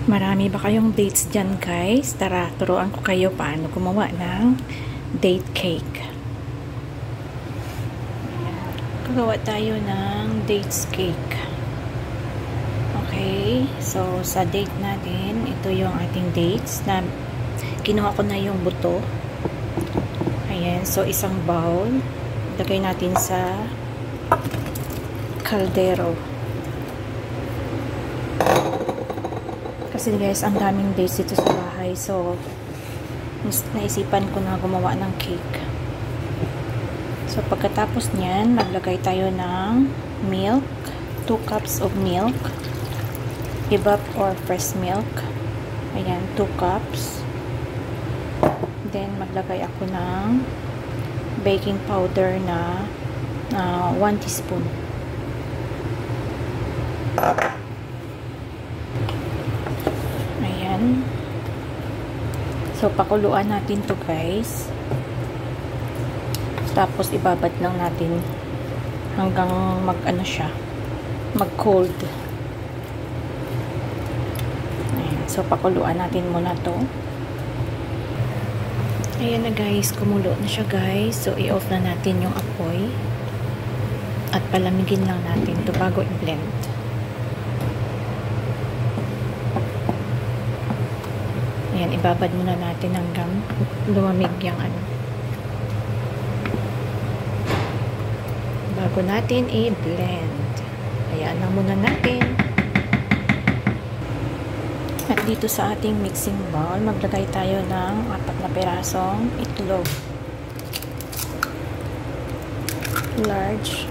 Marami ba kayong dates dyan guys? Tara, turuan ko kayo paano gumawa ng date cake. Gagawa tayo ng dates cake. Okay, so sa date natin, ito yung ating dates na kinuha ko na yung buto. Ayan, so isang bowl. Lagay natin sa kaldero. Kasi guys, ang daming dates dito sa bahay. So, naisipan ko na gumawa ng cake. So, pagkatapos niyan, maglagay tayo ng milk. 2 cups of milk. Evap or fresh milk. Ayan, 2 cups. Then, maglagay ako ng baking powder na 1 teaspoon. So, pakuluan natin to guys. Tapos, ibabad lang natin hanggang mag-ano siya, mag-cold. Ayan. So, pakuluan natin muna to. Ayan na guys, kumulo na siya guys. So, i-off na natin yung apoy. At palamigin lang natin to bago i-blend. Ayan, ibabad muna natin hanggang lumamig yung ano. Bago natin i-blend. Ayan lang muna natin. At dito sa ating mixing bowl, maglagay tayo ng 4 na pirasong itlog. Large.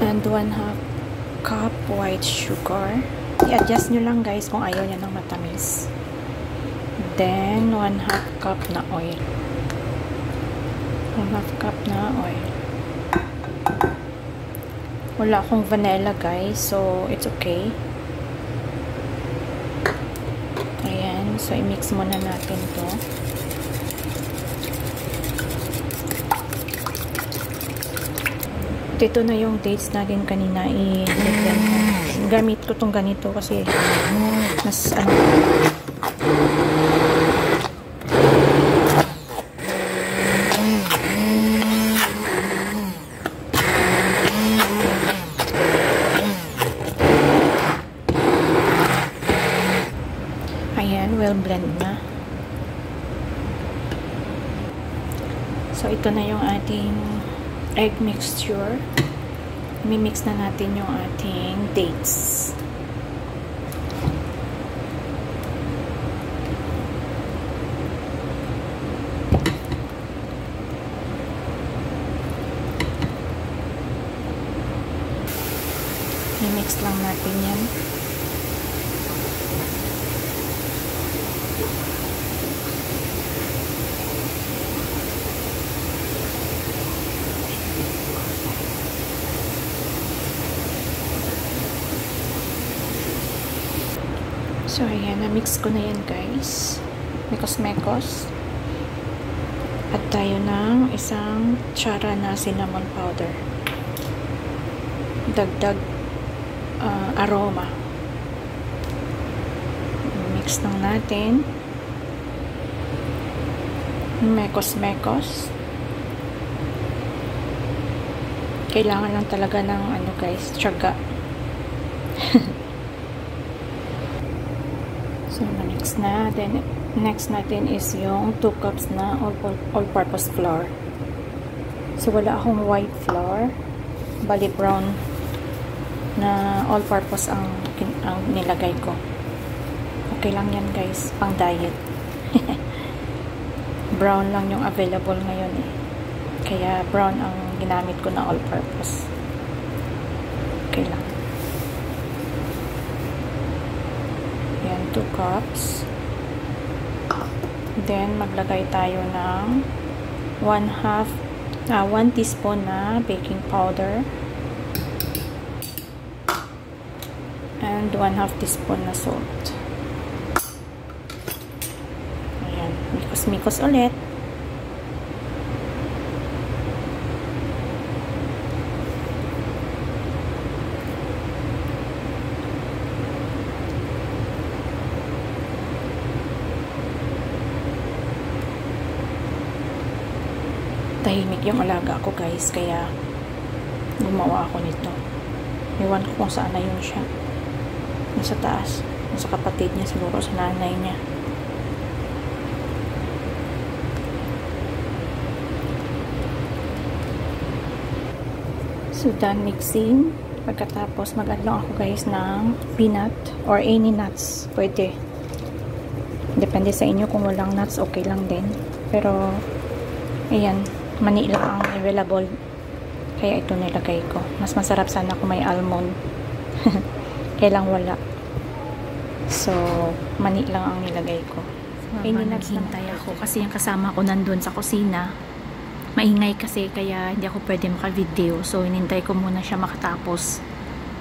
And 1/2 cup white sugar. I-adjust nyo lang guys kung ayaw nyo ng matamis. Then 1/2 cup na oil. 1/2 cup na oil. Wala akong vanilla guys, so it's okay. Ayan, so i-mix muna natin to. Ito na yung dates natin kanina i-blend. Gamit ko tong ganito kasi mas ano. Ayan, well blend na. So ito na yung ating egg mixture. Mimix na natin yung ating dates. Mimix lang natin yan. So, ayan, na-mix ko na yan guys. Mekos-mekos. At tayo ng isang tsara na cinnamon powder. Dagdag aroma. Mix lang natin. Mekos-mekos. Kailangan lang talaga ng ano guys, tiyaga. So, na-mix na. Then, next natin is yung 2 cups na all-purpose flour. So, wala akong white flour. Bali, brown na all-purpose ang nilagay ko. Okay lang yan, guys. Pang diet. Brown lang yung available ngayon eh. Kaya, brown ang ginamit ko na all-purpose. Okay lang. 2 cups. Then, maglagay tayo ng 1 teaspoon na baking powder. And 1/2 teaspoon na salt. Ayan. Mikos-mikos ulit. Tahimik yung alaga ko guys, kaya gumawa ako nito. Iwan ko kung saan na yun siya. Nasa taas. Nasa kapatid niya, siguro sa nanay niya. So done mixing. Pagkatapos mag-add lang ako guys ng peanut or any nuts. Pwede. Depende sa inyo, kung walang nuts okay lang din. Pero ayan, mani lang ang available, kaya ito nilagay ko. Mas masarap sana kung may almond. Kailang wala, so mani lang ang nilagay ko. Naghintay ako kasi yung kasama ko nandun sa kusina, maingay kasi, kaya hindi ako pwede maka-video. So hinintay ko muna siya makatapos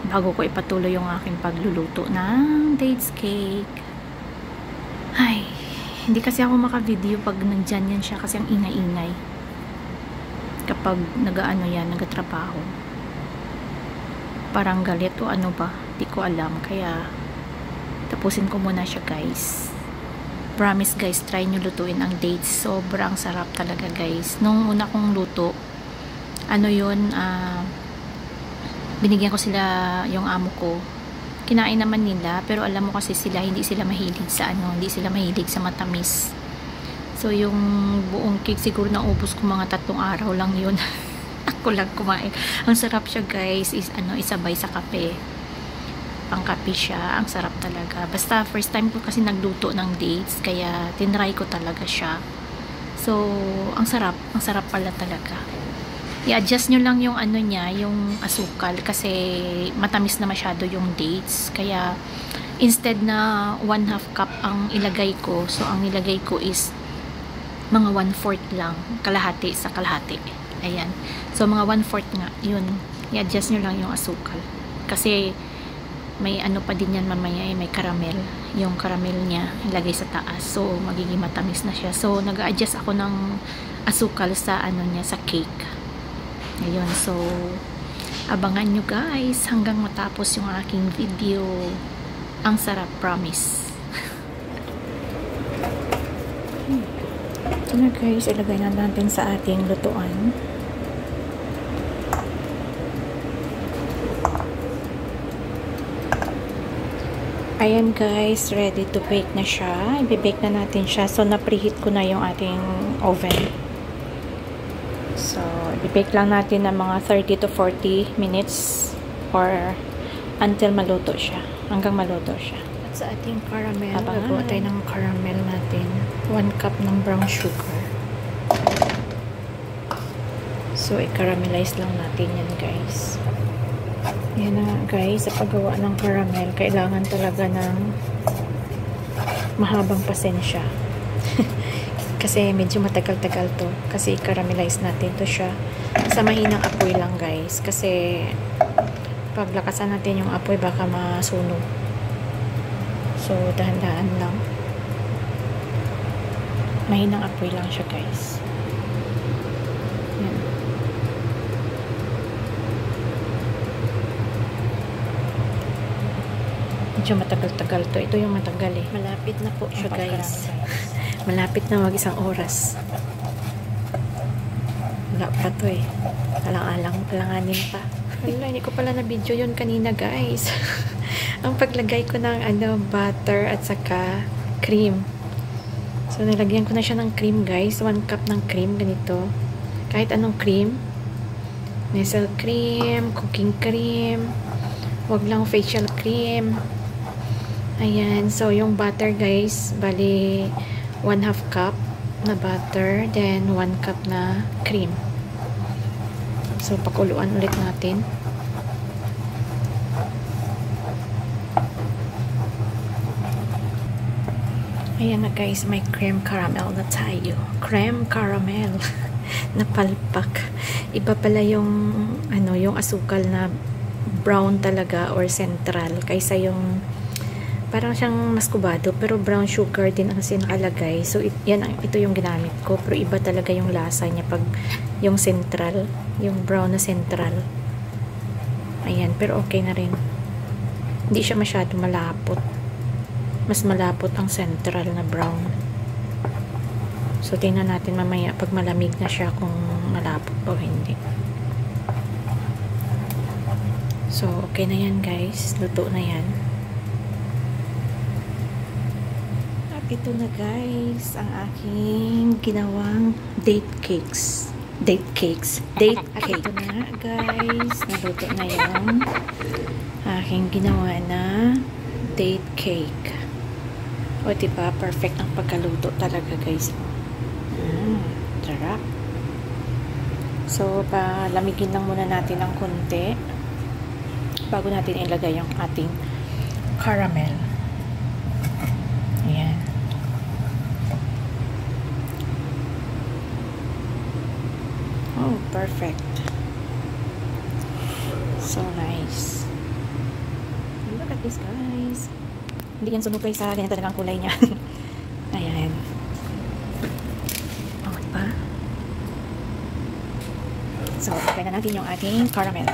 bago ko ipatuloy yung aking pagluluto ng dates cake. Ay, hindi kasi ako maka-video pag nandyan yan siya kasi ang ingay-ingay kapag nagaano yan, nagatrabaho. Parang galit o ano ba, di ko alam, kaya tapusin ko muna siya guys. Promise guys, try nyo lutuin ang dates, sobrang sarap talaga guys. Nung una kong luto, ano yun, binigyan ko sila, yung amo ko, kinain naman nila, pero alam mo kasi sila, hindi sila mahilig sa ano, hindi sila mahilig sa matamis. So yung buong cake siguro naubos ko mga 3 araw lang yun. Ako lang kumain. Ang sarap siya guys, is ano, isabay sa kape. Pangkape siya, ang sarap talaga. Basta first time ko kasi nagluto ng dates, kaya tinry ko talaga siya. So ang sarap pala talaga. I-adjust nyo lang yung ano niya, yung asukal, kasi matamis na masyado yung dates. Kaya instead na 1/2 cup ang ilagay ko, so ang nilagay ko is mga 1/4 lang, kalahati sa kalahati. Ayan, so mga 1/4 nga yun. I-adjust nyo lang yung asukal, kasi may ano pa din yan mamaya, may caramel. Yung caramel niya ilagay sa taas, so magiging matamis na siya. So nag-a-adjust ako ng asukal sa ano niya, sa cake. Ayun, so abangan nyo guys hanggang matapos yung aking video. Ang sarap, promise. Ito na guys, ilagay na natin sa ating lutuan. Ayan guys, ready to bake na siya. I-bake na natin siya. So na-preheat ko na yung ating oven. So, i-bake lang natin ng mga 30 to 40 minutes or until maluto siya. Hanggang maluto siya. At sa ating caramel, gagawa tayo ng caramel natin. 1 cup ng brown sugar. So, i-caramelize lang natin yan guys. Yan na guys, sa paggawa ng caramel, kailangan talaga ng mahabang pasensya. Kasi medyo matagal-tagal to. Kasi caramelize natin to siya. Sa mahinang apoy lang guys. Kasi paglakasan natin yung apoy, baka masunog. So dahan-dahan lang. Mahinang apoy lang siya guys. Yan. Medyo matagal-tagal to. Ito yung matagal eh. Malapit na po siya guys. Malapit na mag 1 oras. Wala pa to eh. Alang-alanganin pa. Wala, hindi ko pala na video yun kanina guys. Ang paglagay ko ng ano, butter at saka cream. So nilagyan ko na siya ng cream guys. 1 cup ng cream, ganito. Kahit anong cream. Nestle cream, cooking cream. Wag lang facial cream. Ayan. So yung butter guys, bali 1/2 cup na butter, then 1 cup na cream. So pakuluan ulit natin. Ayan na guys, may creme caramel na tayo. Creme caramel. Napalpak. Iba pala yung, ano, yung asukal na brown talaga or central. Kaysa yung, parang siyang maskubado, pero brown sugar din ang nakalagay. So, ito yung ginamit ko. Pero iba talaga yung lasa niya pag yung central. Yung brown na central. Ayan, pero okay na rin. Hindi siya masyado malapot. Mas malapot ang central na brown. So, tingnan natin mamaya pag malamig na siya kung malapot o hindi. So, okay na yan guys. Luto na yan. At ito na guys, ang aking ginawang date cakes. Date cakes. Date cake. Ito na guys. Naluto na yung aking ginawa na date cake. O, diba? Perfect ang pagkaluto talaga, guys. Sarap. So, palamigin lang muna natin ng konti bago natin ilagay yung ating caramel. Ayan. Oh, perfect. So nice. Look at this, guys. Hindi yan sunupay sa ganyan talaga ang kulay niya. Ayan. Oh, diba? So, try na natin yung ating caramel.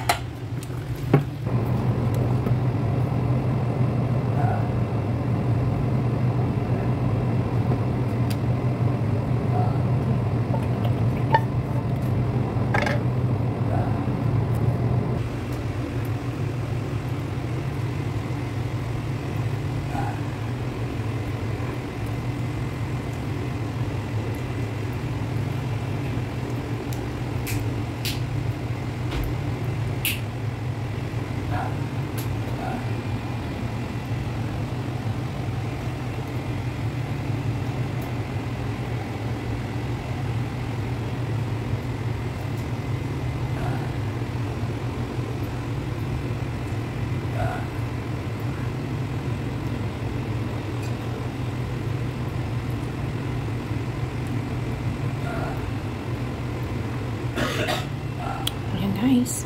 Ayan guys.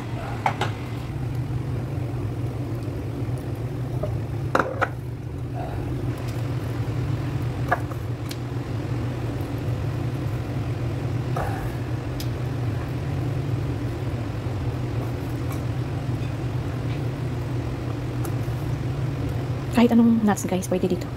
Kahit anong nuts guys, pwede dito.